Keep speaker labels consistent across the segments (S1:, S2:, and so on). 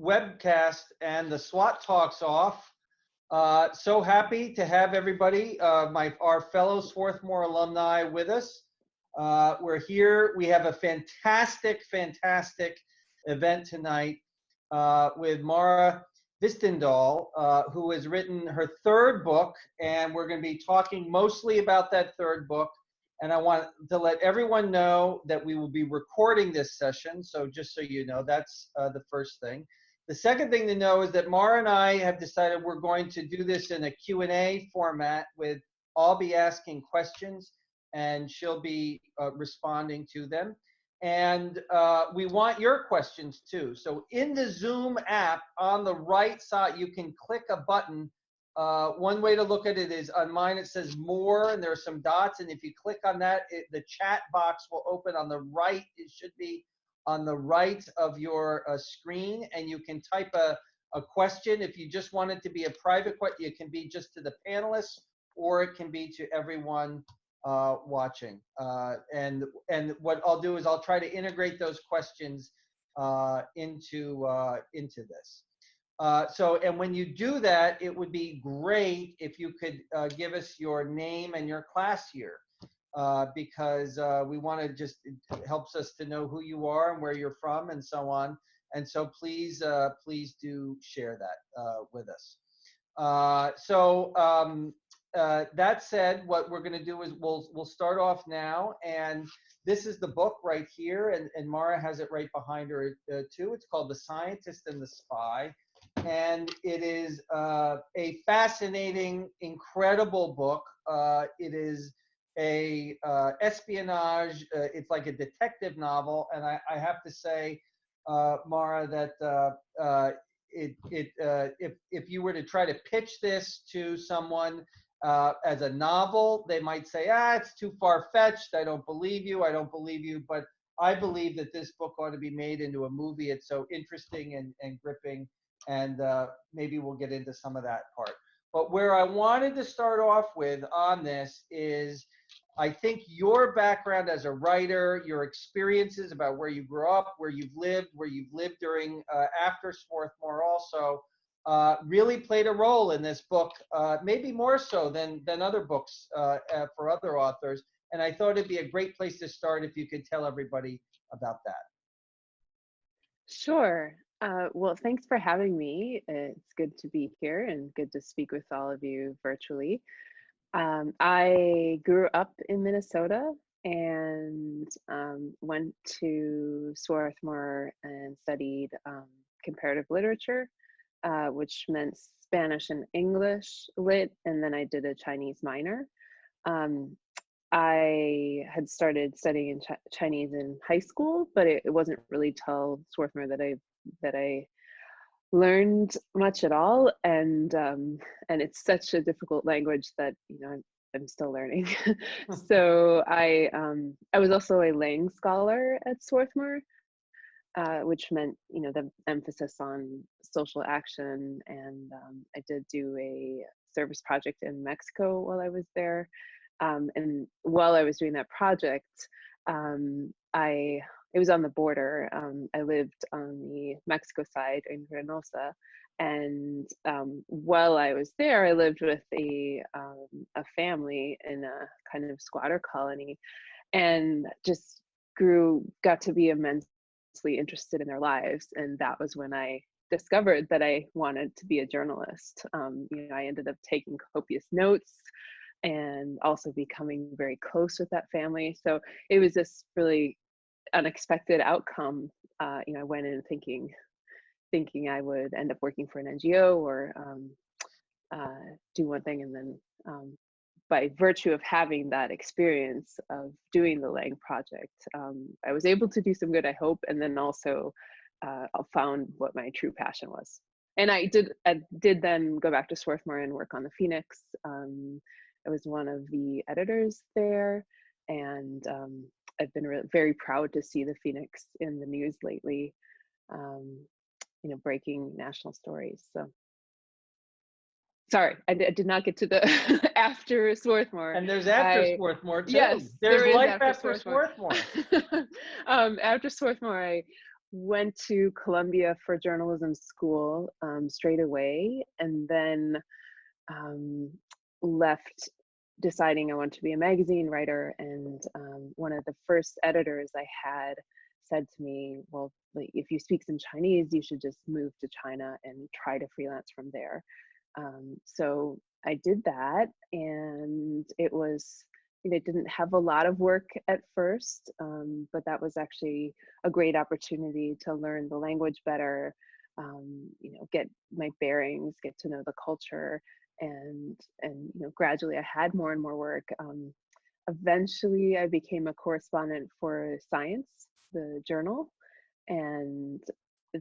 S1: webcast and the SWAT Talks off. So happy to have everybody, our fellow Swarthmore alumni with us. We're here. We have a fantastic event tonight with Mara Hvistendahl, who has written her third book, and we're going to be talking mostly about that third book. And I want to let everyone know that we will be recording this session. So just so you know, that's the first thing. The second thing to know is that Mara and I have decided we're going to do this in a Q&A format with I'll be asking questions and she'll be responding to them. And we want your questions too. So in the Zoom app on the right side, you can click a button. One way to look at it is on mine, it says more, and there are some dots. And if you click on that, the chat box will open on the right. It should be on the right of your screen, and you can type a question. If you just want it to be a private question, it can be just to the panelists, or it can be to everyone watching. And what I'll do is I'll try to integrate those questions into this. And when you do that, it would be great if you could give us your name and your class year, because we want to just, it helps us to know who you are and where you're from and so on. And so please do share that with us. That said, what we're going to do is we'll start off now, and this is the book right here, and Mara has it right behind her too. It's called The Scientist and the Spy, and it is a fascinating, incredible book. It is a espionage. It's like a detective novel, and I have to say, Mara, that if you were to try to pitch this to someone as a novel, they might say, it's too far-fetched. I don't believe you. But I believe that this book ought to be made into a movie. It's so interesting and gripping, and maybe we'll get into some of that part. But where I wanted to start off with on this is, I think your background as a writer, your experiences about where you grew up, where you've lived during after Swarthmore also, really played a role in this book, maybe more so than other books for other authors. And I thought it'd be a great place to start if you could tell everybody about that.
S2: Sure. Well, thanks for having me. It's good to be here and good to speak with all of you virtually. I grew up in Minnesota and went to Swarthmore and studied comparative literature, which meant Spanish and English lit, and then I did a Chinese minor. I had started studying Chinese in high school, but it wasn't really till Swarthmore that I learned much at all, and it's such a difficult language that I'm still learning. So I was also a Lang scholar at Swarthmore, which meant the emphasis on social action, and I did do a service project in Mexico while I was there, and while I was doing that project, it was on the border. I lived on the Mexico side in Reynosa, and while I was there, I lived with a family in a kind of squatter colony, and just got to be immensely interested in their lives. And that was when I discovered that I wanted to be a journalist. I ended up taking copious notes and also becoming very close with that family. So it was this really unexpected outcome. I went in thinking I would end up working for an NGO or do one thing, and then by virtue of having that experience of doing the Lang project, I was able to do some good, I hope, and then also found what my true passion was. And I did then go back to Swarthmore and work on the Phoenix. I was one of the editors there, and I've been very proud to see the Phoenix in the news lately, breaking national stories. So, sorry, I did not get to the after Swarthmore.
S1: And there's after Swarthmore too.
S2: Yes,
S1: there's life after Swarthmore.
S2: After Swarthmore, went to Columbia for journalism school straight away, and then um, left deciding I wanted to be a magazine writer. And one of the first editors I had said to me, well, like, if you speak some Chinese, you should just move to China and try to freelance from there. So I did that, and it didn't have a lot of work at first, but that was actually a great opportunity to learn the language better, get my bearings, get to know the culture, and gradually I had more and more work. Eventually, I became a correspondent for Science, the journal, and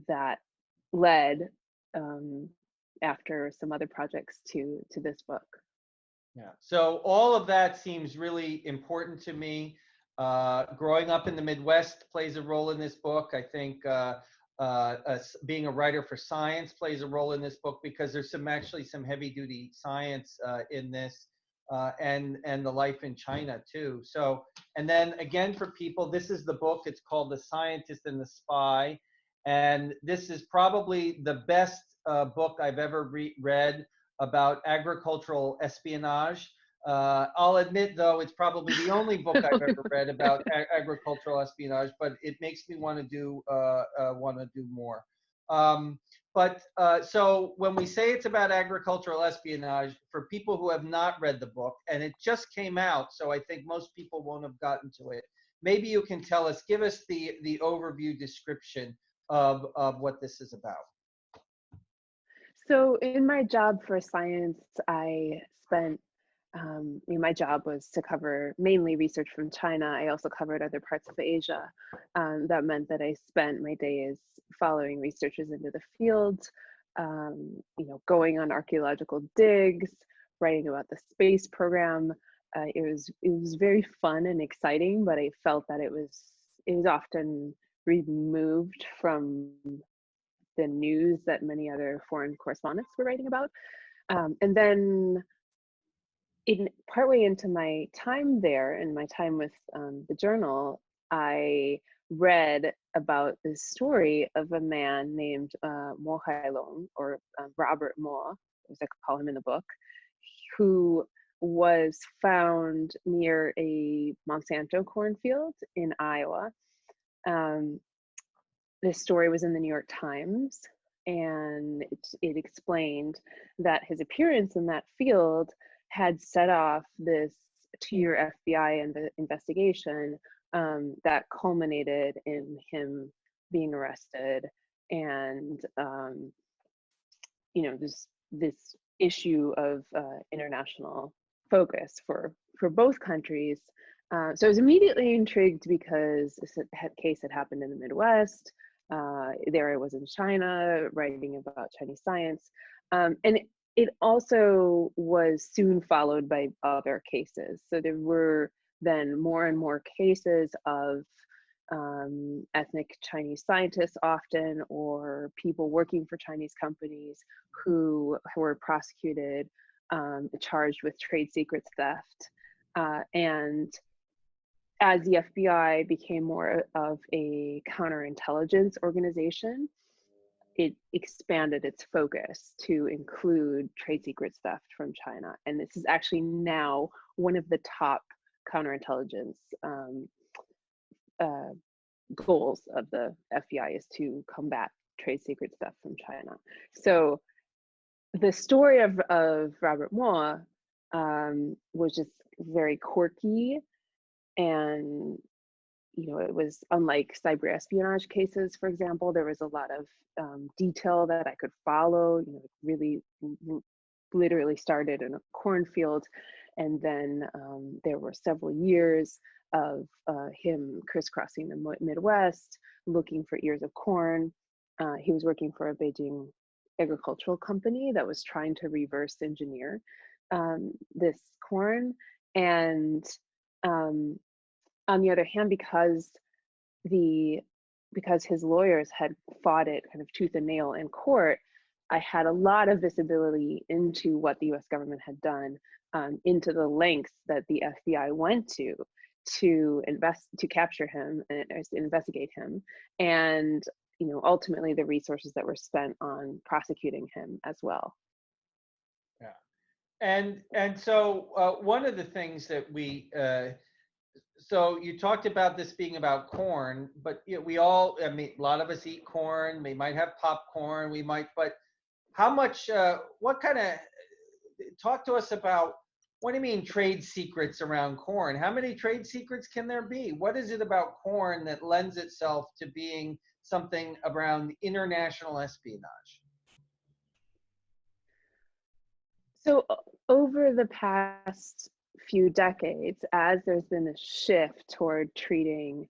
S2: that led, um, after some other projects, to this book.
S1: Yeah. So all of that seems really important to me. Growing up in the Midwest plays a role in this book. I think being a writer for Science plays a role in this book because there's actually some heavy duty science in this, and the life in China too. So, and then again for people, this is the book. It's called The Scientist and the Spy, and this is probably the best book I've ever read about agricultural espionage. I'll admit, though, it's probably the only book I've ever read about agricultural espionage, but it makes me want to do more. So when we say it's about agricultural espionage, for people who have not read the book, and it just came out, so I think most people won't have gotten to it. Maybe you can tell us, give us the overview description of what this is about.
S2: So in my job for Science, I spent, my job was to cover mainly research from China. I also covered other parts of Asia. That meant that I spent my days following researchers into the field, going on archaeological digs, writing about the space program. It was very fun and exciting, but I felt that it was often removed from the news that many other foreign correspondents were writing about. And then in partway into my time there and my time with the journal, I read about this story of a man named Mo Hailong, or Robert Mo, as I call him in the book, who was found near a Monsanto cornfield in Iowa. Um, this story was in the New York Times, and it explained that his appearance in that field had set off this 2-year FBI investigation that culminated in him being arrested, and this issue of international focus for both countries. So I was immediately intrigued because this case had happened in the Midwest. There I was in China writing about Chinese science. And it also was soon followed by other cases. So there were then more and more cases of ethnic Chinese scientists often, or people working for Chinese companies who were prosecuted, charged with trade secrets theft. And as the FBI became more of a counterintelligence organization, it expanded its focus to include trade secrets theft from China. And this is actually now one of the top counterintelligence goals of the FBI, is to combat trade secrets theft from China. So the story of Robert Mo was just very quirky, and it was unlike cyber espionage cases, for example. There was a lot of detail that I could follow. It really literally started in a cornfield, and then there were several years of him crisscrossing the Midwest, looking for ears of corn. He was working for a Beijing agricultural company that was trying to reverse engineer this corn. And on the other hand, because his lawyers had fought it kind of tooth and nail in court, I had a lot of visibility into what the US government had done, into the lengths that the FBI went to capture him and investigate him. And ultimately the resources that were spent on prosecuting him as well.
S1: Yeah. And so one of the things that so you talked about this being about corn, but we all, I mean, a lot of us eat corn. We might have popcorn. We might, but how much? What kind of? Talk to us about. What do you mean trade secrets around corn? How many trade secrets can there be? What is it about corn that lends itself to being something around international espionage?
S2: So over the past few decades, as there's been a shift toward treating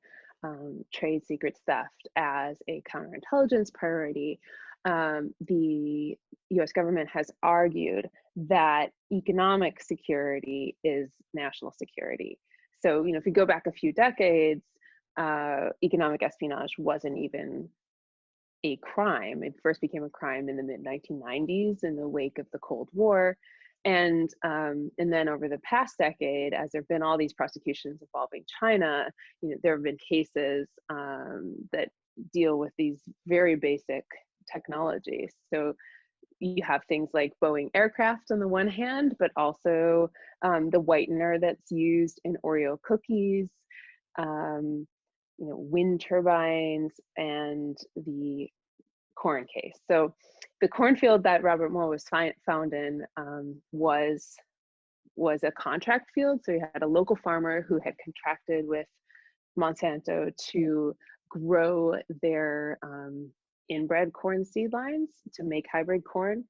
S2: trade secret theft as a counterintelligence priority, the US government has argued that economic security is national security. So, if you go back a few decades, economic espionage wasn't even a crime. It first became a crime in the mid 1990s in the wake of the Cold War. And then over the past decade, as there have been all these prosecutions involving China, there have been cases that deal with these very basic technologies. So you have things like Boeing aircraft on the one hand, but also the whitener that's used in Oreo cookies, wind turbines, and the corn case. So the cornfield that Robert Moore was found in was a contract field. So you had a local farmer who had contracted with Monsanto to grow their inbred corn seed lines to make hybrid corn.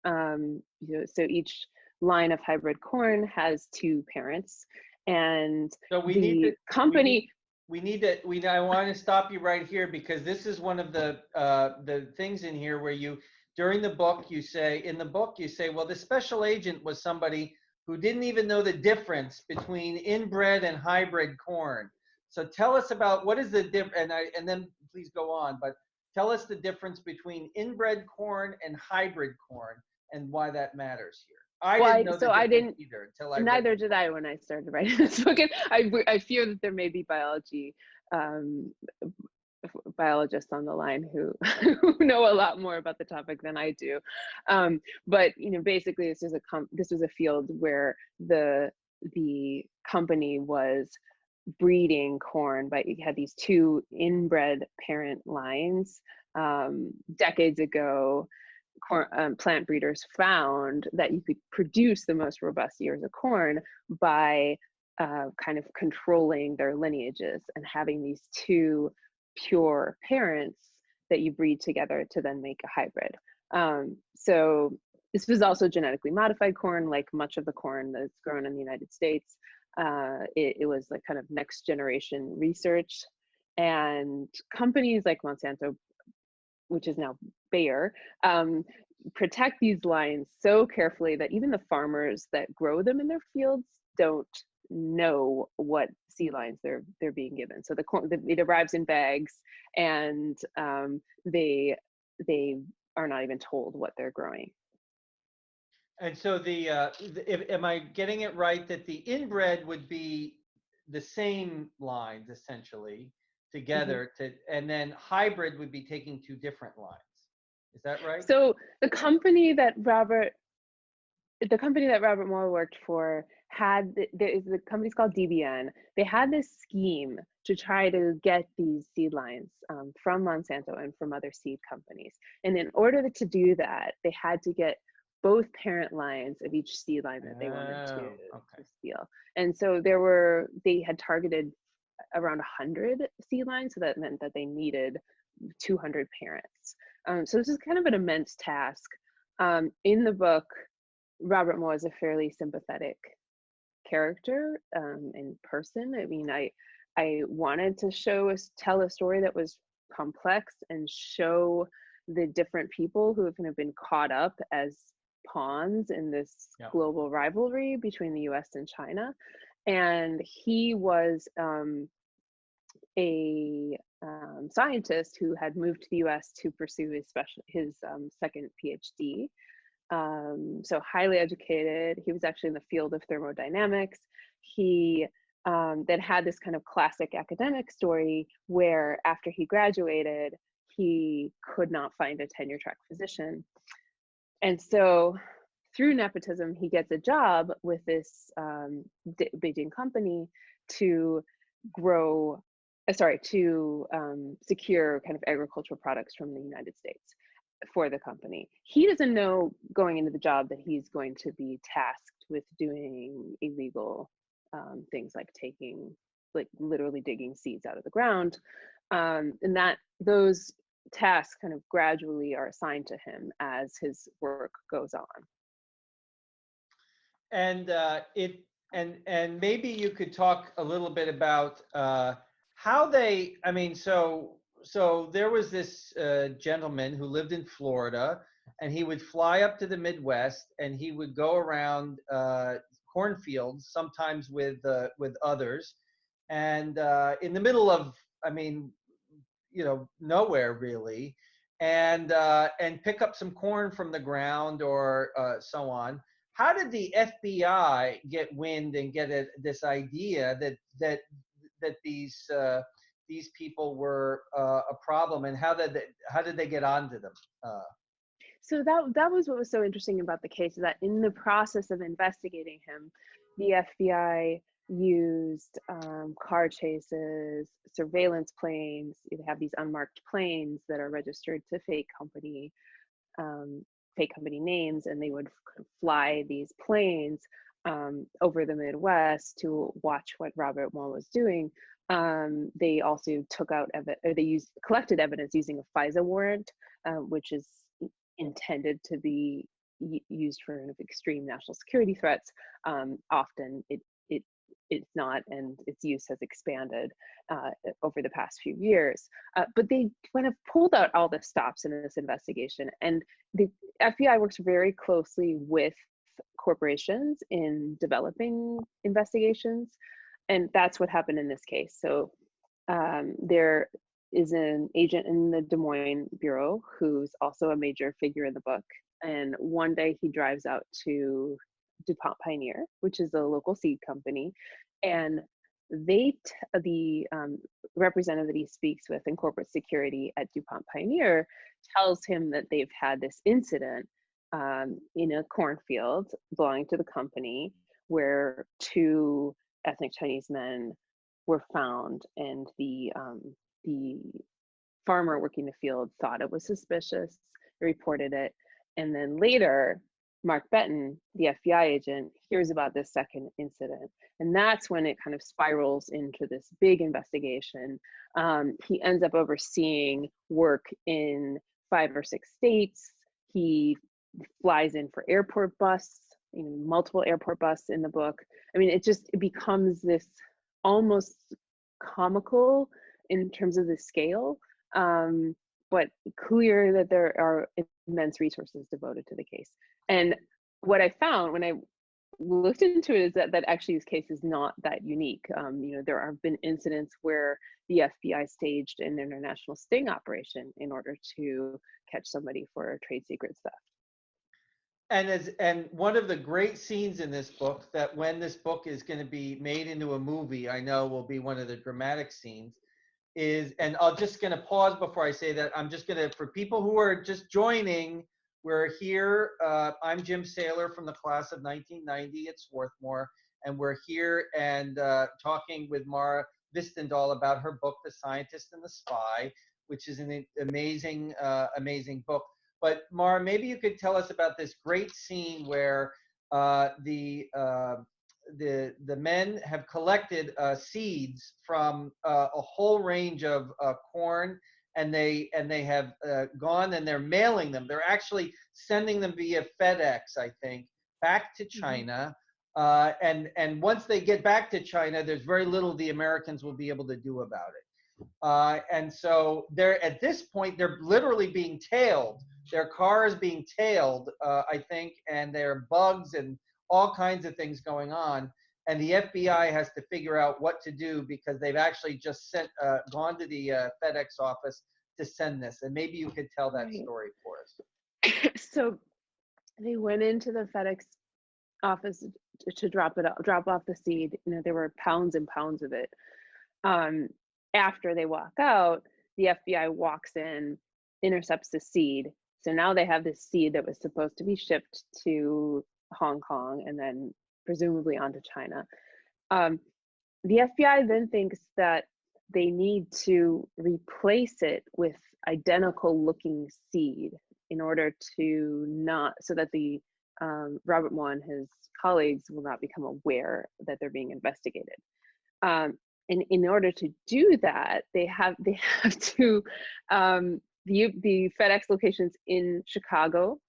S2: So each line of hybrid corn has two parents, and
S1: So
S2: the company.
S1: I want to stop you right here because this is one of the things in here where during the book you say, well, the special agent was somebody who didn't even know the difference between inbred and hybrid corn. So tell us about what is the difference, and then please go on, but tell us the difference between inbred corn and hybrid corn and why that matters here. I didn't know the difference either until I read.
S2: Neither did I when I started writing this book. And I fear that there may be biologists on the line who know a lot more about the topic than I do. But basically, this was a field where the company was breeding corn, but you had these two inbred parent lines. Decades ago, plant breeders found that you could produce the most robust ears of corn by kind of controlling their lineages and having these two pure parents that you breed together to then make a hybrid. So this was also genetically modified corn, like much of the corn that's grown in the United States. It was like kind of next generation research, and companies like Monsanto, which is now Bayer, protect these lines so carefully that even the farmers that grow them in their fields don't know what seed lines they're being given. So it arrives in bags, and they are not even told what they're growing.
S1: And so am I getting it right that the inbred would be the same lines essentially together, and then hybrid would be taking two different lines? Is that right?
S2: So the company that Robert Moore worked for the company's called DBN. They had this scheme to try to get these seed lines from Monsanto and from other seed companies. And in order to do that, they had to get both parent lines of each seed line that they wanted to steal. And so they had targeted around 100 seed lines, so that meant that they needed 200 parents. So this is kind of an immense task. In the book, Robert Moore is a fairly sympathetic character in person. I mean, I wanted to tell a story that was complex and show the different people who have kind of been caught up as pawns in this global rivalry between the US and China. And he was a scientist who had moved to the US to pursue his second PhD. So highly educated. He was actually in the field of thermodynamics. He then had this kind of classic academic story where after he graduated, he could not find a tenure track position. And so through nepotism, he gets a job with this Beijing company to grow, secure kind of agricultural products from the United States for the company. He doesn't know going into the job that he's going to be tasked with doing illegal things like literally digging seeds out of the ground. And that those tasks kind of gradually are assigned to him as his work goes on.
S1: And and maybe you could talk a little bit about how they. I mean, so there was this gentleman who lived in Florida, and he would fly up to the Midwest, and he would go around cornfields, sometimes with others, and in the middle of, I mean, nowhere really, and pick up some corn from the ground or so on. How did the FBI get wind and get this idea that these people were a problem, and how did they get onto them?
S2: So that was what was so interesting about the case, is that in the process of investigating him, the FBI used car chases, surveillance planes. You have these unmarked planes that are registered to fake company names, and they would fly these planes over the Midwest to watch what Robert Wall was doing. They also collected evidence using a FISA warrant, which is intended to be used for extreme national security threats. Often it's not, and its use has expanded over the past few years. But they kind of pulled out all the stops in this investigation, and the FBI works very closely with corporations in developing investigations, and that's what happened in this case. So there is an agent in the Des Moines Bureau who's also a major figure in the book, and one day he drives out to DuPont Pioneer, which is a local seed company, and the representative that he speaks with in corporate security at DuPont Pioneer tells him that they've had this incident in a cornfield belonging to the company where two ethnic Chinese men were found, and the farmer working the field thought it was suspicious, reported it, and then later Mark Benton, the FBI agent, hears about this second incident, and that's when it kind of spirals into this big investigation. He ends up overseeing work in 5 or 6 states. He flies in for airport busts, multiple airport busts in the book. I mean, it becomes this almost comical in terms of the scale, but clear that there are immense resources devoted to the case. And what I found when I looked into it is that actually this case is not that unique. There have been incidents where the FBI staged an international sting operation in order to catch somebody for trade secrets theft.
S1: And one of the great scenes in this book, that when this book is going to be made into a movie, I know will be one of the dramatic scenes, is, and I'm just going to pause before I say that. I'm just going to, for people who are just joining, we're here. I'm Jim Saylor from the class of 1990 at Swarthmore, and we're here and talking with Mara Hvistendahl about her book, The Scientist and the Spy, which is an amazing, amazing book. But Mara, maybe you could tell us about this great scene where the men have collected seeds from a whole range of corn, and they have gone and they're mailing them. They're actually sending them via FedEx, I think, back to China. And once they get back to China, there's very little the Americans will be able to do about it. And so they're, at this point, they're literally being tailed. Their car is being tailed, I think, and there are bugs and all kinds of things going on. And the FBI has to figure out what to do, because they've actually just gone to the FedEx office to send this. And maybe you could tell that story for us.
S2: So they went into the FedEx office to drop off the seed. There were pounds and pounds of it. After they walk out, the FBI walks in intercepts the seed. So now they have this seed that was supposed to be shipped to Hong Kong and then presumably onto China. The FBI then thinks that they need to replace it with identical looking seed in order to not, so that the Robert Moore and his colleagues will not become aware that they're being investigated. And in order to do that, they have to the FedEx locations in Chicago.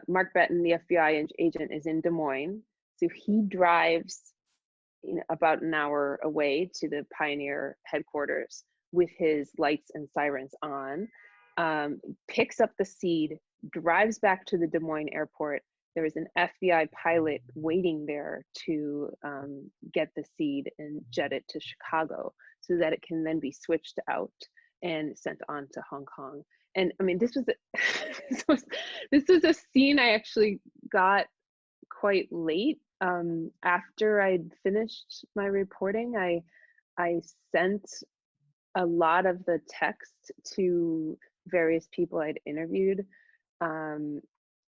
S2: Mark Betton, the FBI agent, is in Des Moines, so he drives about an hour away to the Pioneer headquarters with his lights and sirens on, picks up the seed, drives back to the Des Moines airport. There is an FBI pilot waiting there to get the seed and jet it to Chicago so that it can then be switched out and sent on to Hong Kong. And I mean, this was a scene I actually got quite late. After I'd finished my reporting, I sent a lot of the text to various people I'd interviewed,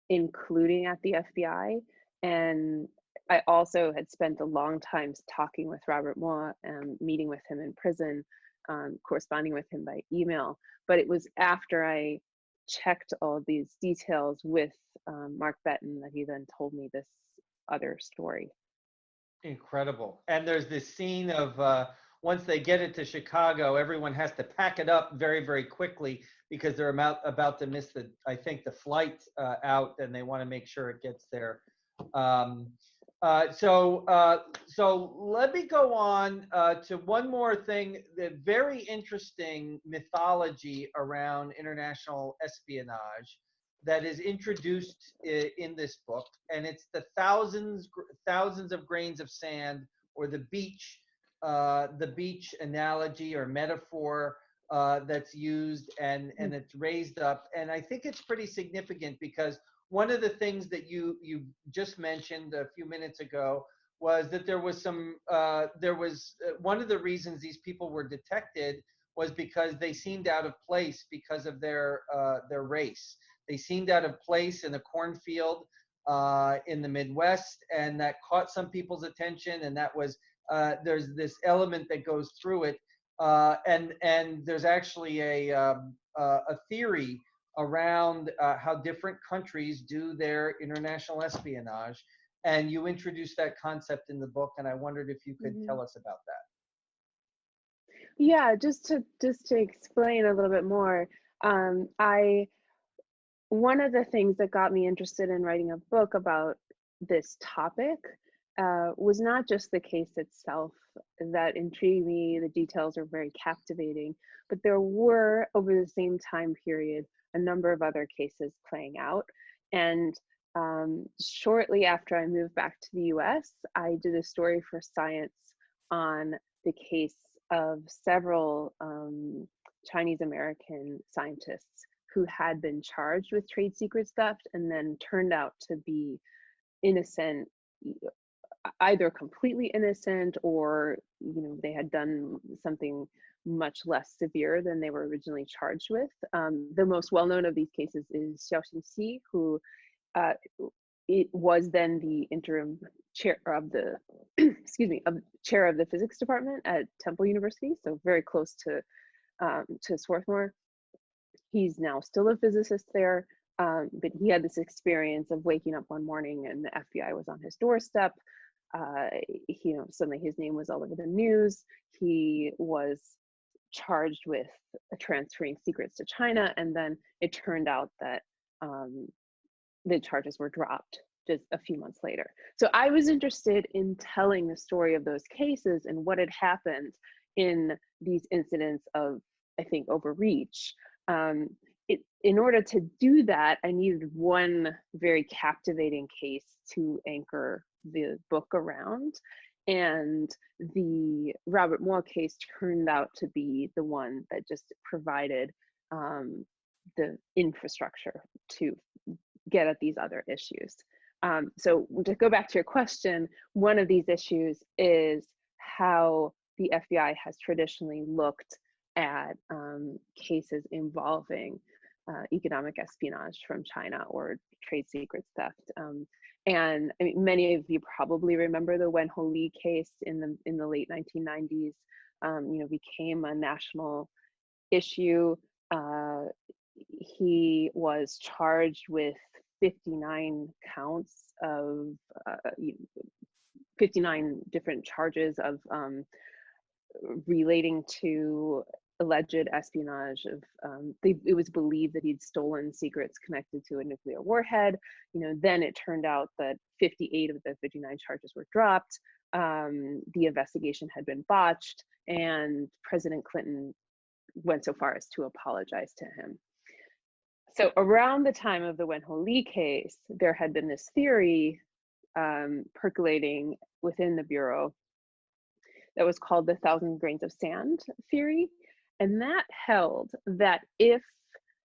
S2: including at the FBI. And I also had spent a long time talking with Robert Moore, meeting with him in prison, corresponding with him by email. But it was after I checked all these details with Mark Betton that he then told me this other story.
S1: Incredible. And there's this scene of once they get it to Chicago, everyone has to pack it up very, very quickly because they're about to miss I think the flight out, and they want to make sure it gets there. So let me go on to one more thing, the very interesting mythology around international espionage that is introduced in this book, and it's the thousands of grains of sand, or the beach analogy or metaphor that's used, and it's raised up. And I think it's pretty significant because one of the things that you just mentioned a few minutes ago was that there was one of the reasons these people were detected was because they seemed out of place because of their race. They seemed out of place in a cornfield in the Midwest, and that caught some people's attention. And that was there's this element that goes through it, and there's actually a theory around how different countries do their international espionage. And you introduced that concept in the book, and I wondered if you could tell us about that.
S2: Yeah, just to explain a little bit more, one of the things that got me interested in writing a book about this topic was not just the case itself that intrigued me. The details are very captivating, but there were, over the same time period, a number of other cases playing out. And shortly after I moved back to the US, I did a story for Science on the case of several Chinese American scientists who had been charged with trade secret theft and then turned out to be innocent, either completely innocent, or they had done something much less severe than they were originally charged with. The most well-known of these cases is Xiaoxin Xi, who it was then the interim chair of the chair of the physics department at Temple University, so very close to Swarthmore. He's now still a physicist there, but he had this experience of waking up one morning and the FBI was on his doorstep. Suddenly his name was all over the news. He was charged with transferring secrets to China, and then it turned out that the charges were dropped just a few months later. So I was interested in telling the story of those cases and what had happened in these incidents of, I think, overreach. In order to do that, I needed one very captivating case to anchor the book around. And the Robert Moore case turned out to be the one that just provided the infrastructure to get at these other issues. So to go back to your question, one of these issues is how the FBI has traditionally looked at cases involving economic espionage from China or trade secrets theft. And I mean, many of you probably remember the Wen Ho Lee case in the late 1990s. Became a national issue. He was charged with 59 counts of 59 different charges of relating to alleged espionage of it was believed that he'd stolen secrets connected to a nuclear warhead. Then it turned out that 58 of the 59 charges were dropped. The investigation had been botched, and President Clinton went so far as to apologize to him. So around the time of the Wen Ho Lee case, there had been this theory percolating within the Bureau that was called the 1,000 grains of sand theory. And that held that if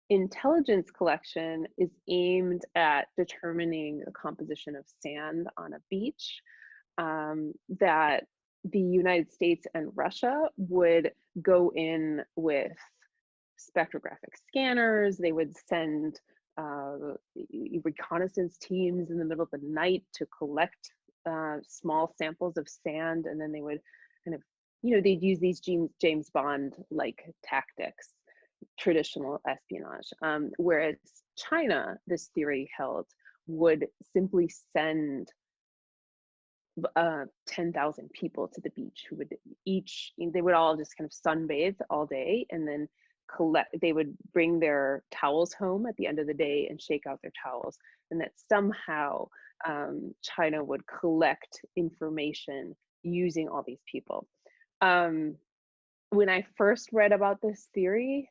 S2: intelligence collection is aimed at determining the composition of sand on a beach, that the United States and Russia would go in with spectrographic scanners. They would send reconnaissance teams in the middle of the night to collect small samples of sand, and then they would kind of, they'd use these James Bond-like tactics, traditional espionage. Whereas China, this theory held, would simply send 10,000 people to the beach who would they would all just kind of sunbathe all day, and then they would bring their towels home at the end of the day and shake out their towels, and that somehow China would collect information using all these people. When I first read about this theory,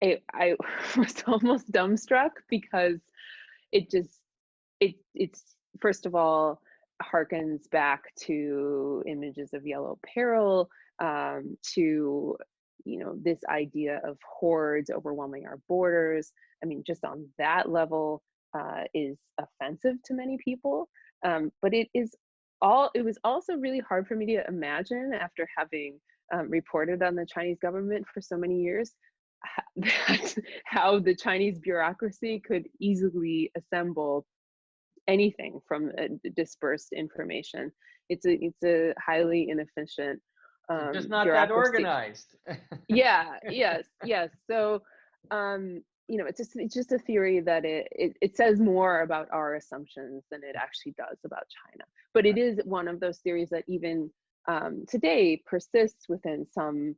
S2: I was almost dumbstruck, because it's first of all harkens back to images of yellow peril, to this idea of hordes overwhelming our borders. I mean, just on that level is offensive to many people. But it was also really hard for me to imagine, after having reported on the Chinese government for so many years, how the Chinese bureaucracy could easily assemble anything from dispersed information. It's a highly inefficient
S1: just not
S2: bureaucracy.
S1: that organized.
S2: Yes. So it's just a theory that it says more about our assumptions than it actually does about China. But it is one of those theories that even today persists within some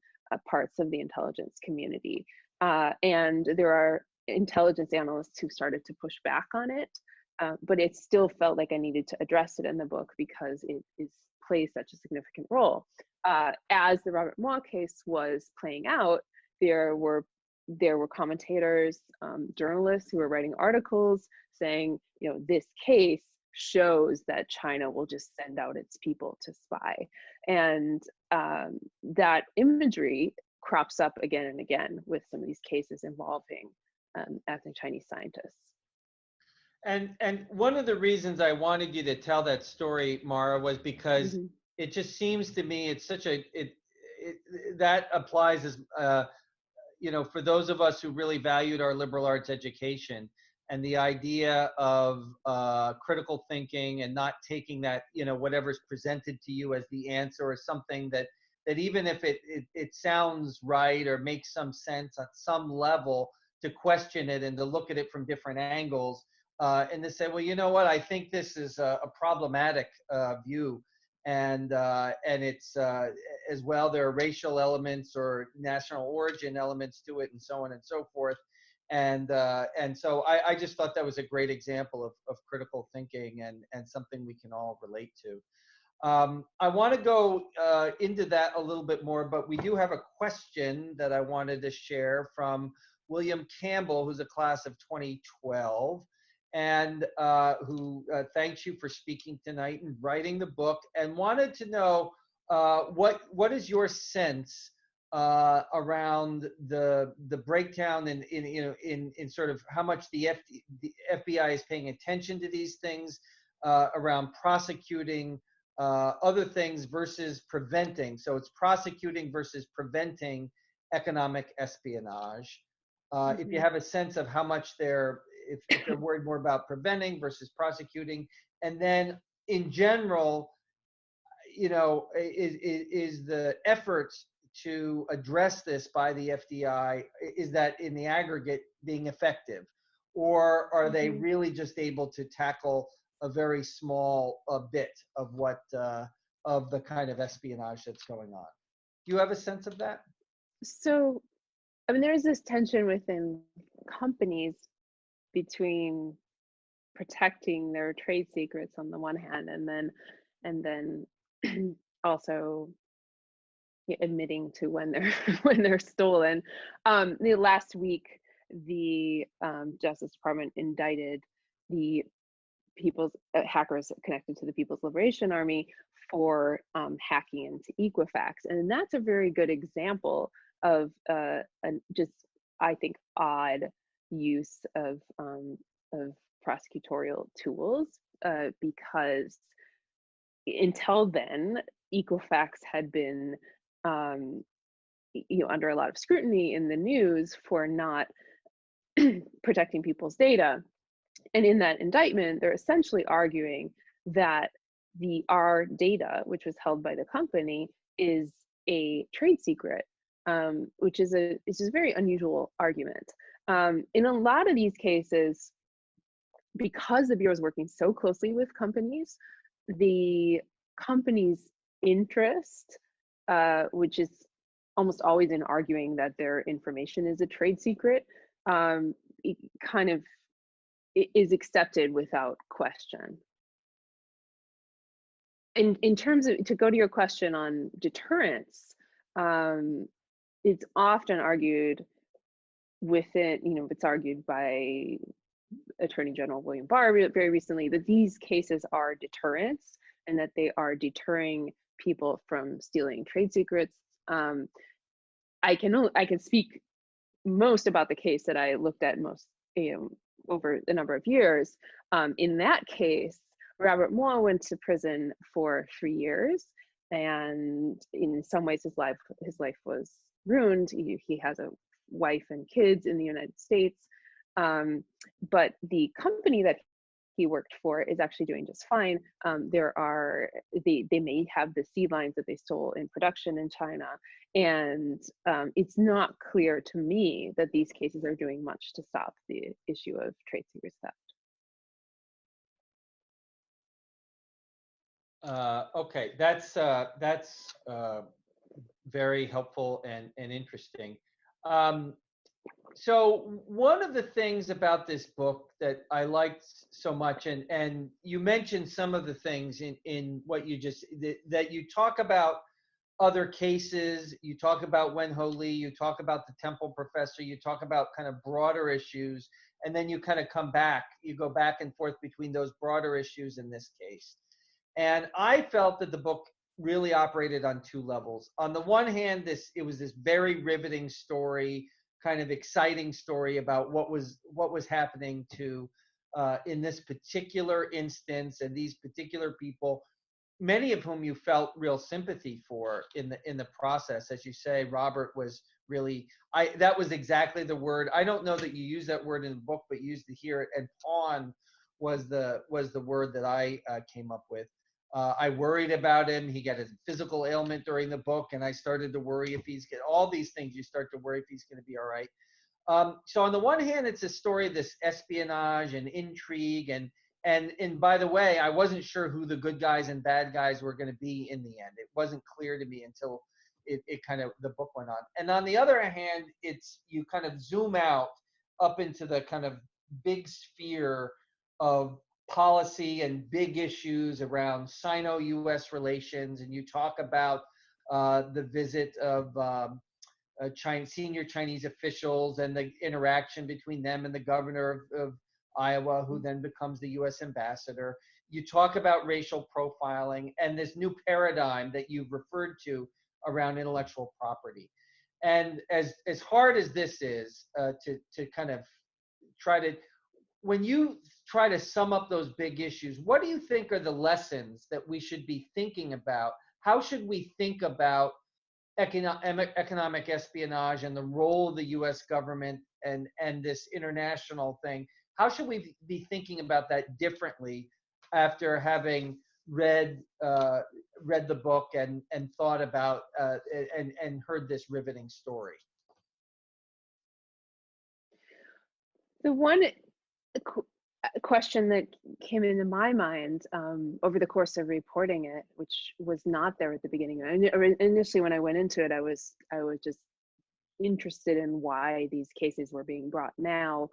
S2: parts of the intelligence community, and there are intelligence analysts who started to push back on it. But it still felt like I needed to address it in the book, because it plays such a significant role. As the Robert Mois case was playing out, there were commentators, journalists who were writing articles saying, this case shows that China will just send out its people to spy. And that imagery crops up again and again with some of these cases involving ethnic Chinese scientists.
S1: And one of the reasons I wanted you to tell that story, Mara, was because it just seems to me it's such that applies as for those of us who really valued our liberal arts education, and the idea of critical thinking and not taking that whatever's presented to you as the answer, or something that even if it sounds right or makes some sense at some level, to question it and to look at it from different angles. And to say, well, you know what? I think this is a problematic view, and it's as well. There are racial elements or national origin elements to it, and so on and so forth. And so I just thought that was a great example of critical thinking and something we can all relate to. I want to go into that a little bit more, but we do have a question that I wanted to share from William Campbell, who's a class of 2012. And who thanks you for speaking tonight and writing the book, and wanted to know what is your sense around the breakdown in sort of how much the FBI is paying attention to these things, around prosecuting other things versus preventing. So it's prosecuting versus preventing economic espionage. If you
S2: Mhm.
S1: have a sense of how much if they're worried more about preventing versus prosecuting, and then in general, is the efforts to address this by the FDI, is that in the aggregate being effective, or are they
S2: Mhm.
S1: really just able to tackle a very small bit of of the kind of espionage that's going on? Do you have a sense of that?
S2: So, I mean, there's this tension within companies between protecting their trade secrets on the one hand, and then also admitting to when they're when they're stolen. The last week, the Justice Department indicted the people's hackers connected to the People's Liberation Army for hacking into Equifax, and that's a very good example of just, I think, odd use of prosecutorial tools, because until then, Equifax had been um, under a lot of scrutiny in the news for not protecting people's data. And in that indictment, they're essentially arguing that the our data, which was held by the company, is a trade secret, which is a very unusual argument. In a lot of these cases, because the bureau is working so closely with companies, the company's interest, which is almost always in arguing that their information is a trade secret, it kind of is accepted without question. In terms of, to go to your question on deterrence, um, it's often argued within, it's argued by Attorney General William Barr very recently, that these cases are deterrents and that they are deterring people from stealing trade secrets. Um, I can speak most about the case that I looked at most, over a number of years. In that case, Robert Moore went to prison for 3 years, and in some ways, his life was ruined. He has a wife and kids in the United States, but the company that he worked for is actually doing just fine. They may have the seed lines that they stole in production in China, and it's not clear to me that these cases are doing much to stop the issue of trade secret theft.
S1: Okay, that's very helpful and interesting. Um, so one of the things about this book that I liked so much, and you mentioned some of the things in what you just that you talk about other cases, you talk about Wen Ho Lee, you talk about the Temple professor, you talk about kind of broader issues, and then you kind of come back, you go back and forth between those broader issues in this case. And I felt that the book really operated on two levels. On the one hand, it was this very riveting story, kind of exciting story about what was happening to in this particular instance and these particular people, many of whom you felt real sympathy for in the process. As you say, Robert was really, I that was exactly the word. I don't know that you use that word in the book, but you used it here. And pawn was the word that I came up with. I worried about him. He got a physical ailment during the book, and I started to worry if he's get all these things. You start to worry if he's going to be all right. So on the one hand, it's a story of this espionage and intrigue, and by the way, I wasn't sure who the good guys and bad guys were going to be in the end. It wasn't clear to me until it kind of the book went on. And on the other hand, it's you kind of zoom out up into the kind of big sphere of policy and big issues around Sino-U.S. relations, and you talk about the visit of senior Chinese officials and the interaction between them and the governor of Iowa, who then becomes the U.S. ambassador. You talk about racial profiling and this new paradigm that you've referred to around intellectual property. And as hard as this is to kind of try to, when you try to sum up those big issues, what do you think are the lessons that we should be thinking about? How should we think about economic espionage and the role of the U.S. government and this international thing. How should we be thinking about that differently after having read the book and thought about and heard this riveting story?
S2: The one question that came into my mind over the course of reporting it, which was not there at the beginning. Initially, when I went into it, I was just interested in why these cases were being brought now,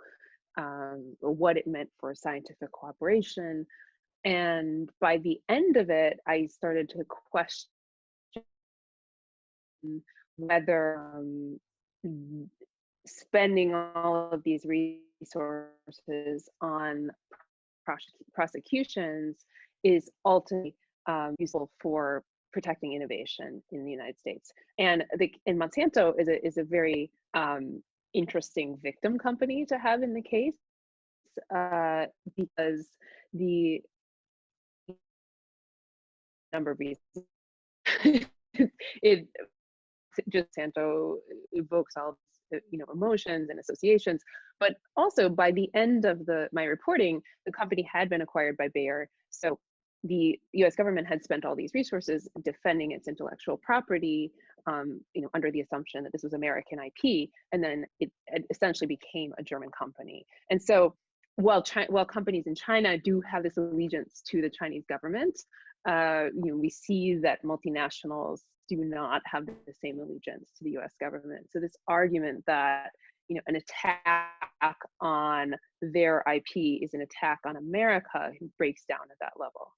S2: what it meant for scientific cooperation, and by the end of it, I started to question whether spending all of these resources on prosecutions is ultimately useful for protecting innovation in the United States. And Monsanto is a very interesting victim company to have in the case because the number of reasons it just Monsanto evokes all emotions and associations, but also by the end of my reporting, the company had been acquired by Bayer. So the U.S. government had spent all these resources defending its intellectual property, under the assumption that this was American IP, and then it essentially became a German company. And so while companies in China do have this allegiance to the Chinese government, we see that multinationals do not have the same allegiance to the U.S. government. So this argument that an attack on their IP is an attack on America breaks down at that level.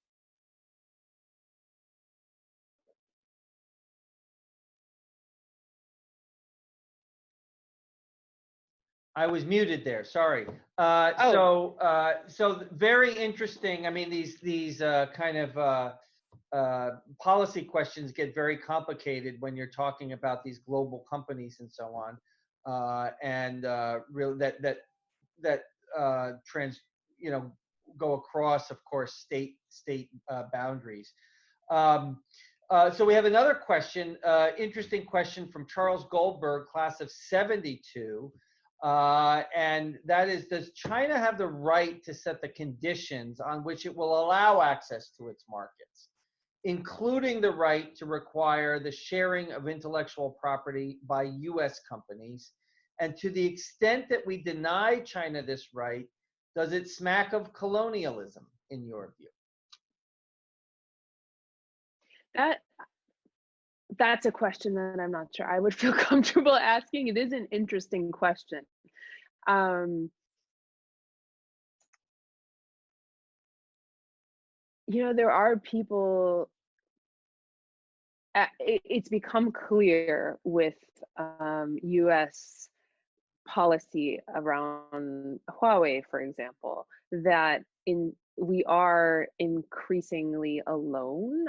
S1: I was muted there. Sorry. So very interesting. I mean, these kind of policy questions get very complicated when you're talking about these global companies and so on, and really that go across, of course, state boundaries. So we have another question, interesting question from Charles Goldberg, class of '72. And that is, does China have the right to set the conditions on which it will allow access to its markets, including the right to require the sharing of intellectual property by US companies? And to the extent that we deny China this right, does it smack of colonialism in your view?
S2: That's a question that I'm not sure I would feel comfortable asking. It is an interesting question. There are people, it's become clear with US policy around Huawei, for example, that we are increasingly alone.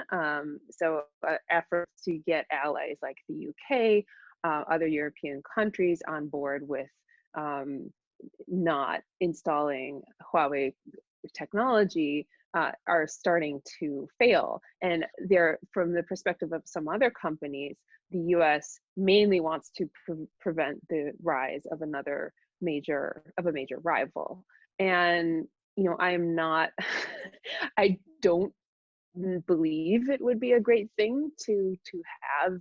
S2: So efforts to get allies like the UK, other European countries on board with not installing Huawei technology are starting to fail. And from the perspective of some other companies, the US mainly wants to prevent the rise of a major rival. And I'm not, I don't believe it would be a great thing to have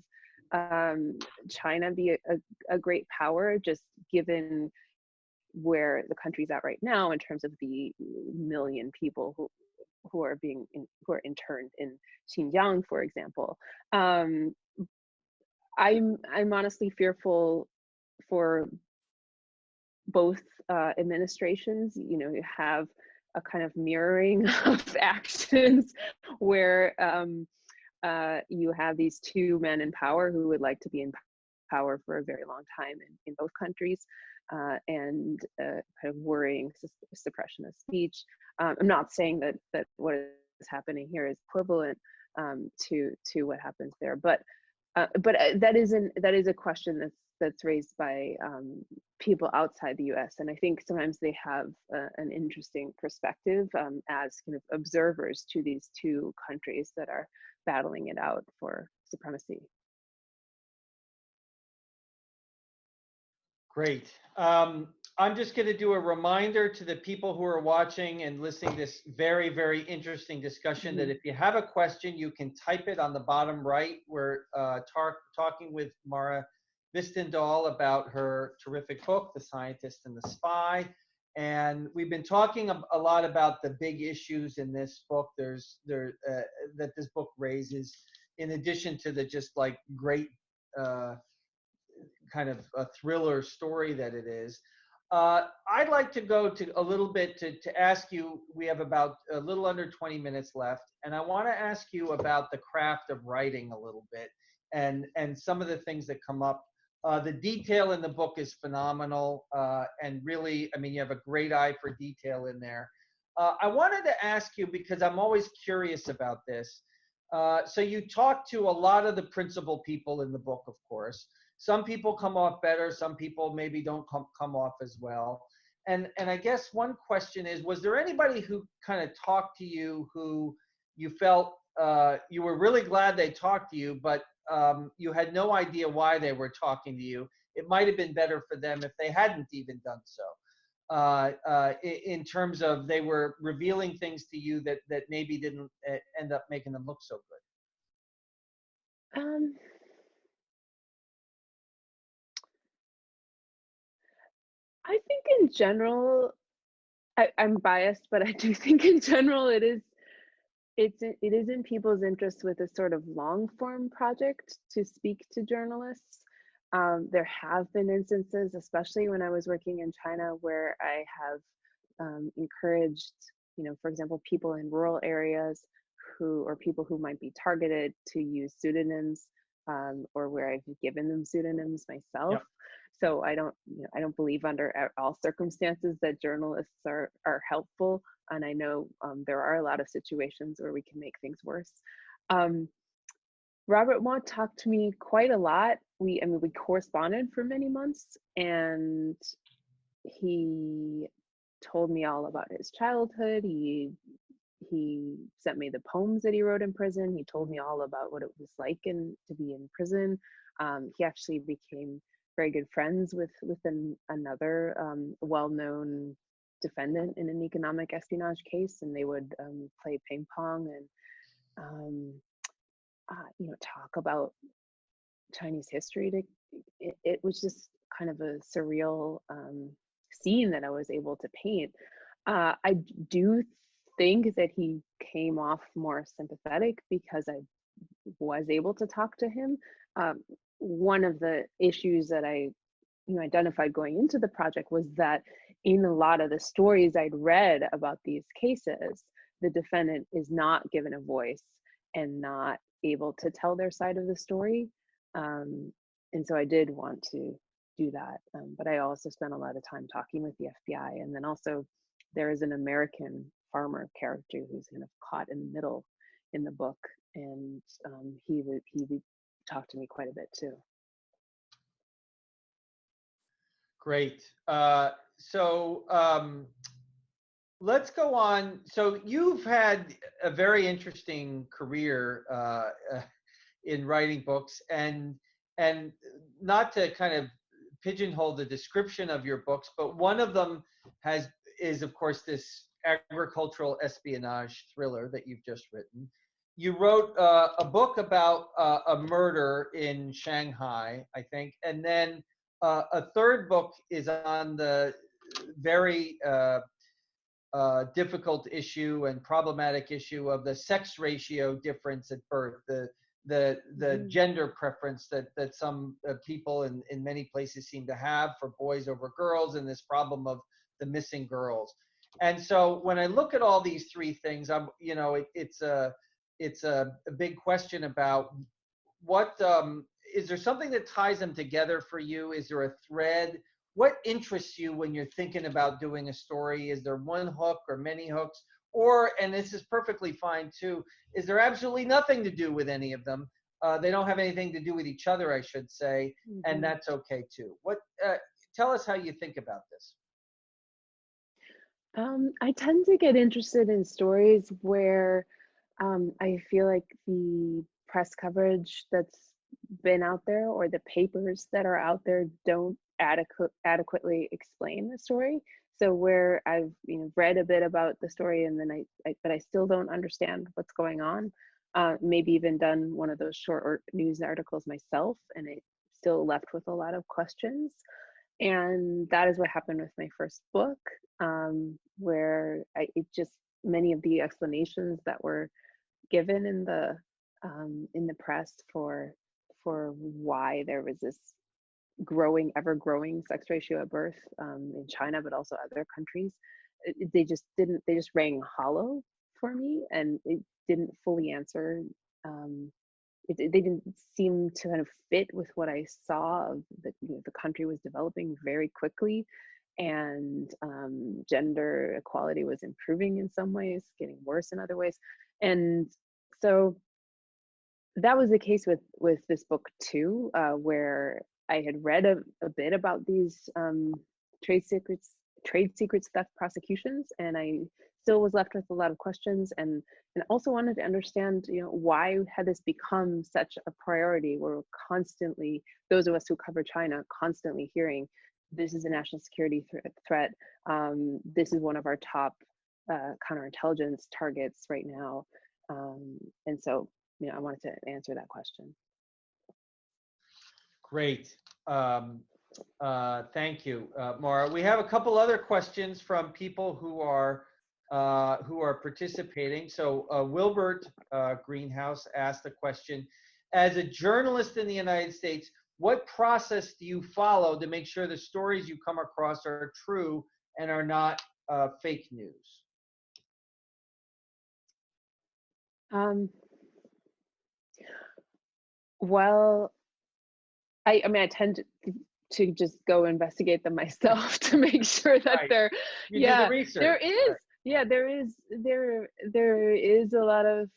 S2: China be a great power, just given where the country's at right now in terms of the million people who are interned in Xinjiang, for example. I'm honestly fearful for both administrations. You have a kind of mirroring of actions where you have these two men in power who would like to be in power for a very long time in both countries, and kind of worrying suppression of speech. I'm not saying that what is happening here is equivalent to what happens there, but that is a question that's raised by people outside the U.S. And I think sometimes they have an interesting perspective as kind of observers to these two countries that are battling it out for supremacy.
S1: Great. I'm just going to do a reminder to the people who are watching and listening to this very, very interesting discussion that
S2: Mhm.
S1: if you have a question, you can type it on the bottom right. We're talking with Mara Vistendahl about her terrific book, The Scientist and the Spy. And we've been talking a lot about the big issues in this book. That this book raises, in addition to the just like great uh, kind of a thriller story that it is. I'd like to go to a little bit to ask you. We have about a little under 20 minutes left, and I want to ask you about the craft of writing a little bit, and some of the things that come up. The detail in the book is phenomenal, and really, I mean, you have a great eye for detail in there. I wanted to ask you because I'm always curious about this. So you talk to a lot of the principal people in the book, of course. Some people come off better, some people maybe don't come off as well. And I guess one question is, was there anybody who kind of talked to you who you felt you were really glad they talked to you, but you had no idea why they were talking to you? It might have been better for them if they hadn't even done so. In terms of they were revealing things to you that maybe didn't end up making them look so good.
S2: Um, I think in general, I'm biased, but I do think in general it is in people's interest with a sort of long form project to speak to journalists. There have been instances, especially when I was working in China, where I have encouraged, for example, people in rural areas or people who might be targeted to use pseudonyms, or where I've given them pseudonyms myself.
S1: Yep.
S2: So I don't believe under all circumstances that journalists are helpful, and I know there are a lot of situations where we can make things worse. Um, Robert Waugh talked to me quite a lot. We corresponded for many months, and he told me all about his childhood. He sent me the poems that he wrote in prison. He told me all about what it was like to be in prison. He actually became very good friends with another well-known defendant in an economic espionage case, and they would play ping pong and um, talk about Chinese history. It was just kind of a surreal scene that I was able to paint. I do think that he came off more sympathetic because I was able to talk to him. Um, One of the issues that I identified going into the project was that in a lot of the stories I'd read about these cases, the defendant is not given a voice and not able to tell their side of the story. And so I did want to do that. But I also spent a lot of time talking with the FBI. And then also, there is an American farmer character who's kind of caught in the middle in the book. And he would talk to me quite a bit too.
S1: Great. Let's go on. So you've had a very interesting career in writing books, and not to kind of pigeonhole the description of your books, but one of them is of course this agricultural espionage thriller that you've just written. You wrote a book about a murder in Shanghai, I think, and then a third book is on the very difficult issue and problematic issue of the sex ratio difference at birth, the
S2: Mhm.
S1: gender preference that some people in many places seem to have for boys over girls, and this problem of the missing girls. And so when I look at all these three things, it's a big question about what is there something that ties them together for you? Is there a thread? What interests you when you're thinking about doing a story? Is there one hook or many hooks? Or, and this is perfectly fine too, is there absolutely nothing to do with any of them? They don't have anything to do with each other, I should say, and
S2: Mhm.
S1: that's okay too. Tell us how you think about this.
S2: I tend to get interested in stories where I feel like the press coverage that's been out there or the papers that are out there don't adequately explain the story. So where I've read a bit about the story and then but I still don't understand what's going on. Maybe even done one of those short news articles myself, and it still left with a lot of questions. And that is what happened with my first book, where it just many of the explanations that were given in the press for why there was this ever growing sex ratio at birth in China, but also other countries. They just rang hollow for me, and it didn't fully answer. They didn't seem to kind of fit with what I saw of the country was developing very quickly, and gender equality was improving in some ways, getting worse in other ways, and so that was the case with this book too, where I had read a bit about these trade secrets theft prosecutions, and I still was left with a lot of questions, and also wanted to understand, why had this become such a priority? We're constantly, those of us who cover China, constantly hearing this is a national security threat. This is one of our top counterintelligence targets right now, and so I wanted to answer that question.
S1: Great. Thank you, Mara. We have a couple other questions from people who are participating. So Wilbert Greenhouse asked the question: as a journalist in the United States, what process do you follow to make sure the stories you come across are true and are not fake news?
S2: Well, I mean, I tend to just go investigate them myself to make sure that
S1: Right.
S2: they're,
S1: You do the research.
S2: there is,
S1: right.
S2: there is a lot of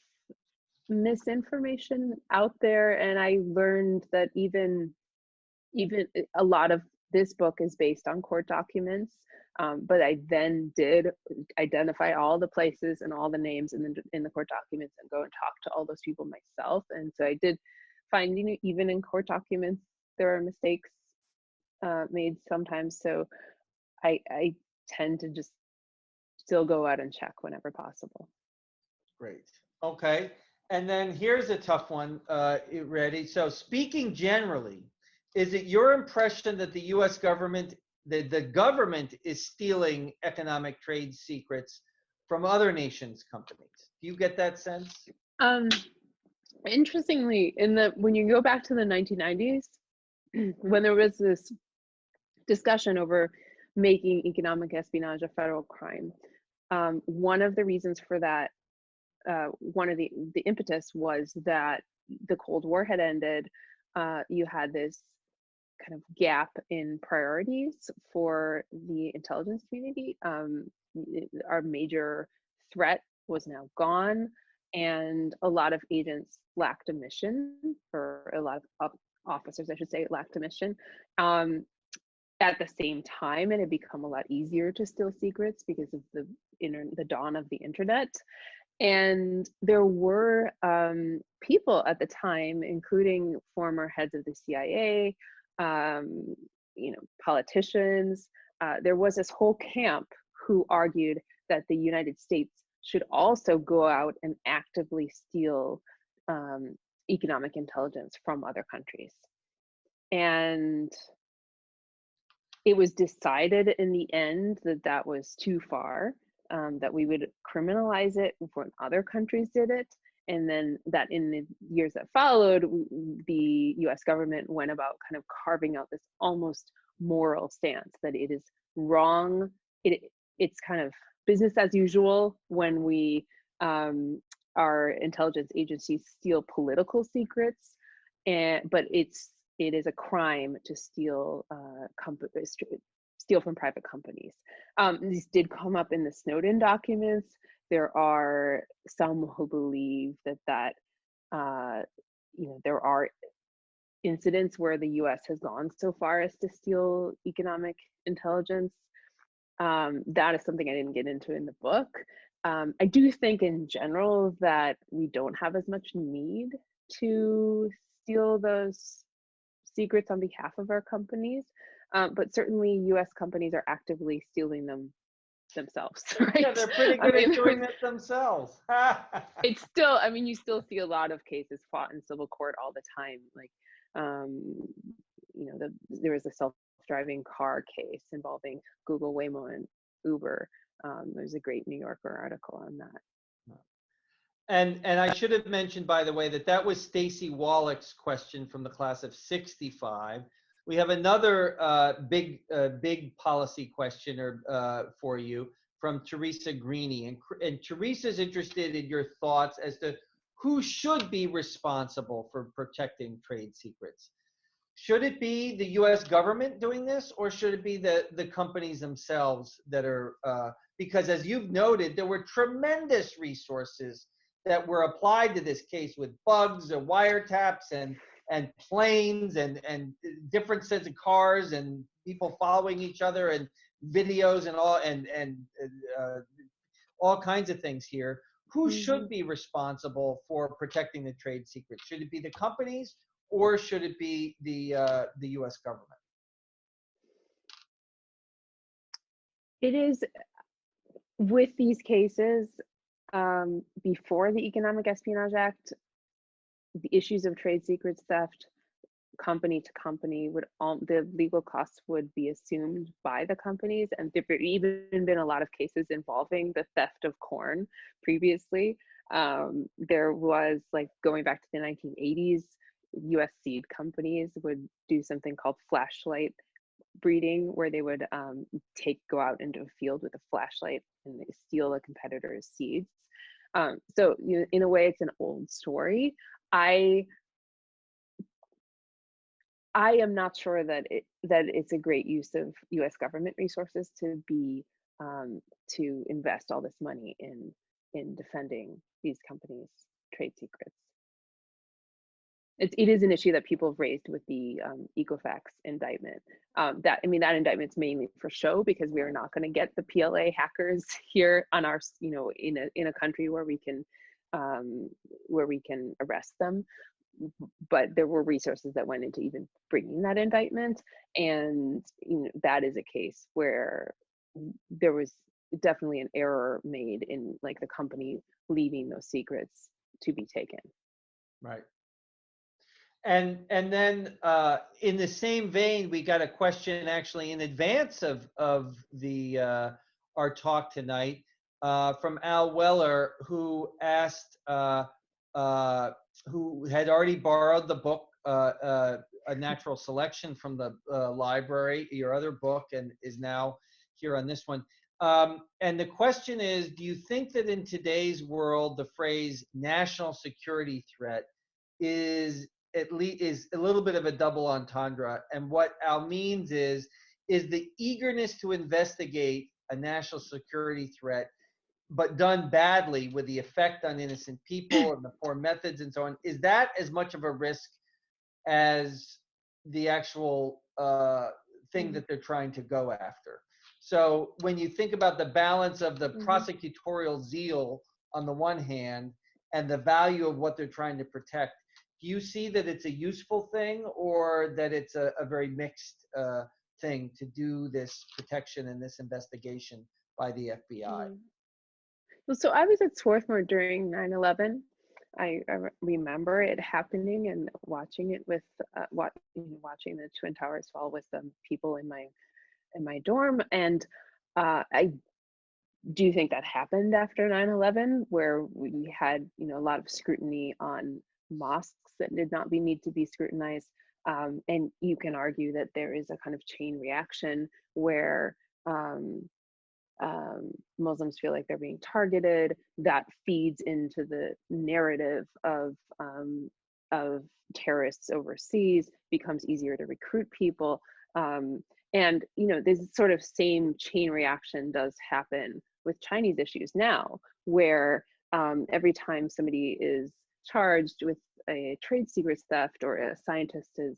S2: misinformation out there, and I learned that even a lot of this book is based on court documents, but I then did identify all the places and all the names in the court documents and go and talk to all those people myself. And so I did find, even in court documents, there are mistakes made sometimes. So I tend to just still go out and check whenever possible.
S1: Great. Okay. And then here's a tough one. Ready? So speaking generally, is it your impression that the U.S. government, the government is stealing economic trade secrets from other nations' companies? Do you get that sense?
S2: Interestingly, when you go back to the 1990s, when there was this discussion over making economic espionage a federal crime, one of the reasons for that, one of the impetus was that the Cold War had ended. You had this kind of gap in priorities for the intelligence community. Our major threat was now gone, and a lot of agents lacked a mission, or a lot of officers, I should say, lacked a mission. At the same time, it had become a lot easier to steal secrets because of the dawn of the internet. And there were people at the time, including former heads of the CIA, politicians. There was this whole camp who argued that the United States should also go out and actively steal economic intelligence from other countries. And it was decided in the end that that was too far, that we would criminalize it when other countries did it. And then that in the years that followed, the US government went about kind of carving out this almost moral stance that it is wrong. It's kind of business as usual when our intelligence agencies steal political secrets, but it is a crime to steal from private companies. These did come up in the Snowden documents. There are some who believe that there are incidents where the U.S. has gone so far as to steal economic intelligence. That is something I didn't get into in the book. I do think in general that we don't have as much need to steal those secrets on behalf of our companies. but certainly U.S. companies are actively stealing them themselves,
S1: Yeah,
S2: right?
S1: they're pretty
S2: I
S1: good at
S2: mean,
S1: doing it themselves.
S2: it's still, I mean, you still see a lot of cases fought in civil court all the time. Like, um, there was a self-driving car case involving Google, Waymo, and Uber. There's a great New Yorker article on that.
S1: And I should have mentioned, by the way, that that was Stacy Wallach's question from the class of '65. We have another big policy questioner for you from Teresa Greeny, and Teresa's interested in your thoughts as to who should be responsible for protecting trade secrets. Should it be the U.S. government doing this, or should it be the companies themselves that are? Because as you've noted, there were tremendous resources that were applied to this case with bugs and wiretaps and planes and different sets of cars and people following each other and videos and uh, all kinds of things here. Who should be responsible for protecting the trade secrets? Should it be the companies, or should it be the U.S. government?
S2: It is, with these cases, before the Economic Espionage Act, the issues of trade secrets theft, company to company, would all the legal costs would be assumed by the companies, and there have even been a lot of cases involving the theft of corn previously. There was, like, going back to the 1980s, US seed companies would do something called flashlight breeding, where they would go out into a field with a flashlight and they steal a competitor's seeds. So, in a way, it's an old story. I am not sure that it's a great use of U.S. government resources to invest all this money in defending these companies' trade secrets. It is an issue that people have raised with the Equifax indictment. That indictment's mainly for show, because we are not going to get the PLA hackers here on our, in a country where we can arrest them. But there were resources that went into even bringing that indictment, and that is a case where there was definitely an error made in, like, the company leaving those secrets to be taken.
S1: Right. And then in the same vein, we got a question actually in advance of the our talk tonight from Al Weller, who asked, who had already borrowed the book A Natural Selection from the library, your other book, and is now here on this one. And the question is, do you think that in today's world, the phrase national security threat is a little bit of a double entendre? And what Al means is the eagerness to investigate a national security threat, but done badly with the effect on innocent people and the poor methods and so on, is that as much of a risk as the actual thing that they're trying to go after? So when you think about the balance of the prosecutorial zeal on the one hand and the value of what they're trying to protect, do you see that it's a useful thing, or that it's a very mixed thing to do this protection and this investigation by the FBI?
S2: Well, so I was at Swarthmore during 9/11. I remember it happening and watching it with watching the Twin Towers fall with some people in my dorm, and I do think that happened after 9/11, where we had a lot of scrutiny on mosques that did not need to be scrutinized, and you can argue that there is a kind of chain reaction where Muslims feel like they're being targeted. That feeds into the narrative of terrorists overseas, becomes easier to recruit people. And this sort of same chain reaction does happen with Chinese issues now, where every time somebody is charged with a trade secrets theft, or a scientist is,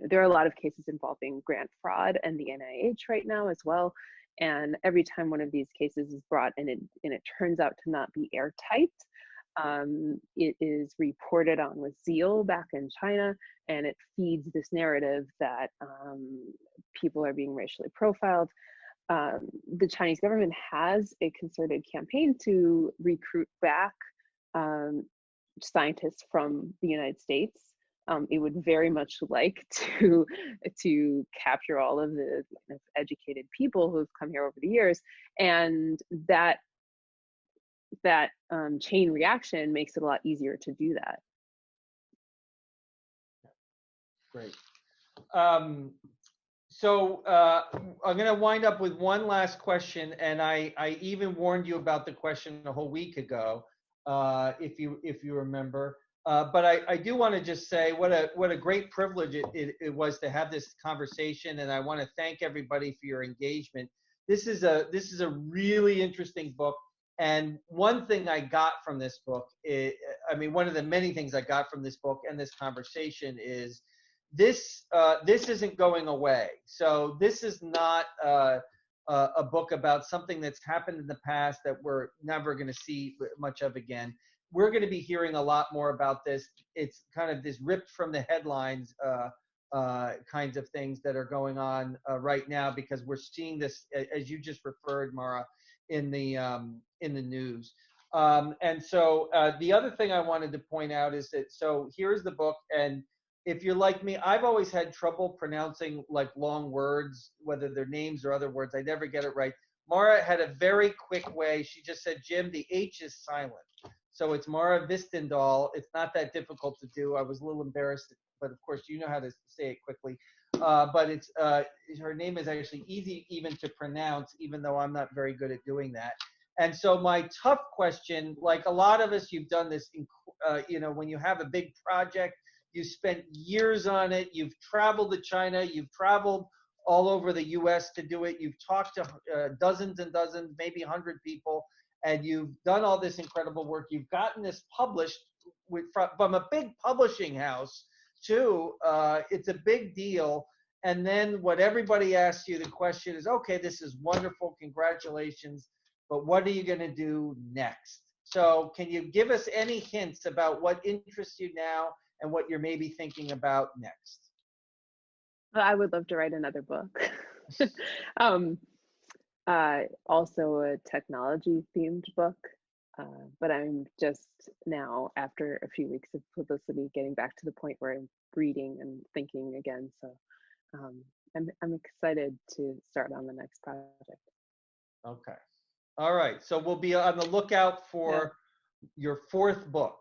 S2: there are a lot of cases involving grant fraud and the NIH right now as well. And every time one of these cases is brought and it turns out to not be airtight, it is reported on with zeal back in China, and it feeds this narrative that people are being racially profiled. The Chinese government has a concerted campaign to recruit back um, scientists from the United States. It would very much like to capture all of the kind of educated people who've come here over the years, and that chain reaction makes it a lot easier to do that.
S1: Great. So I'm going to wind up with one last question, and I even warned you about the question a whole week ago, if you remember. But I do want to just say what a great privilege it was to have this conversation, and I want to thank everybody for your engagement. This is a really interesting book, and one thing I got from this book, one of the many things I got from this book and this conversation is this isn't going away. So this is not a book about something that's happened in the past that we're never going to see much of again. We're going to be hearing a lot more about this. It's kind of this ripped from the headlines kinds of things that are going on right now, because we're seeing this, as you just referred, Mara, in the news. And so the other thing I wanted to point out is that, so here's the book, and if you're like me, I've always had trouble pronouncing like long words, whether they're names or other words. I never get it right. Mara had a very quick way. She just said, Jim, the H is silent. So it's Mara Hvistendahl. It's not that difficult to do. I was a little embarrassed, but of course you know how to say it quickly. But it's her name is actually easy even to pronounce, even though I'm not very good at doing that. And so my tough question, like a lot of us, you've done this, when you have a big project, you spent years on it. You've traveled to China. You've traveled all over the U.S. to do it. You've talked to dozens and dozens, maybe 100 people, and you've done all this incredible work. You've gotten this published from a big publishing house, too. It's a big deal. And then what everybody asks you, the question is, okay, this is wonderful. Congratulations. But what are you going to do next? So can you give us any hints about what interests you now and what you're maybe thinking about next?
S2: Well, I would love to write another book. Also a technology themed book, but I'm just now, after a few weeks of publicity, getting back to the point where I'm reading and thinking again. So I'm excited to start on the next project.
S1: Okay. All right. So we'll be on the lookout for your fourth book.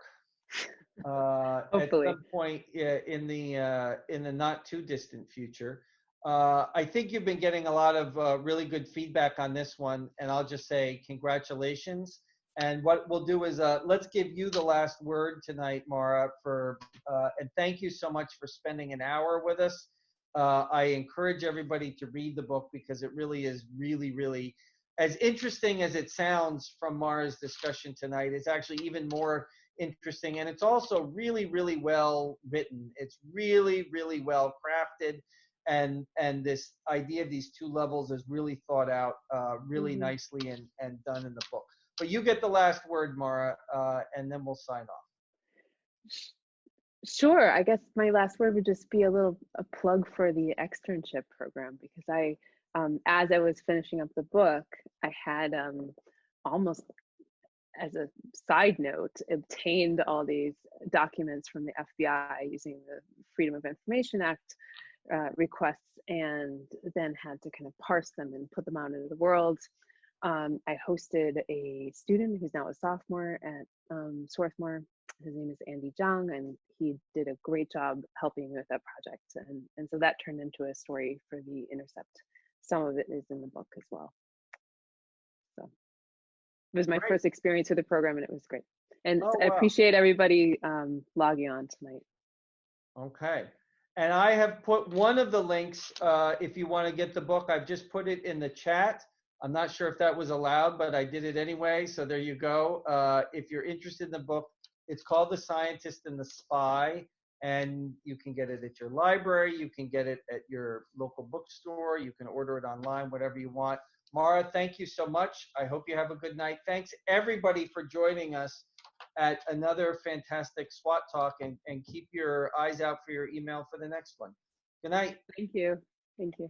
S2: Hopefully.
S1: At some point in the not too distant future. I think you've been getting a lot of really good feedback on this one, and I'll just say congratulations. And what we'll do is let's give you the last word tonight, Mara, and thank you so much for spending an hour with us. I encourage everybody to read the book, because it really is really, really, as interesting as it sounds from Mara's discussion tonight. It's actually even more interesting, and it's also really, really well written. It's really, really well crafted, and this idea of these two levels is really thought out really nicely and done in the book. But you get the last word, Mara, and then we'll sign off.
S2: Sure. I guess my last word would just be a plug for the externship program, because as I was finishing up the book, I had almost as a side note, obtained all these documents from the FBI using the Freedom of Information Act requests, and then had to kind of parse them and put them out into the world. I hosted a student who's now a sophomore at Swarthmore. His name is Andy Zhang, and he did a great job helping with that project. And so that turned into a story for The Intercept. Some of it is in the book as well. So it was my first experience with the program, and it was great. And I appreciate everybody logging on tonight.
S1: Okay. And I have put one of the links, if you want to get the book, I've just put it in the chat. I'm not sure if that was allowed, but I did it anyway. So there you go. If you're interested in the book, it's called The Scientist and the Spy, and you can get it at your library. You can get it at your local bookstore. You can order it online, whatever you want. Mara, thank you so much. I hope you have a good night. Thanks, everybody, for joining us at another fantastic SWOT Talk, and keep your eyes out for your email for the next one. Good night.
S2: Thank you. Thank you.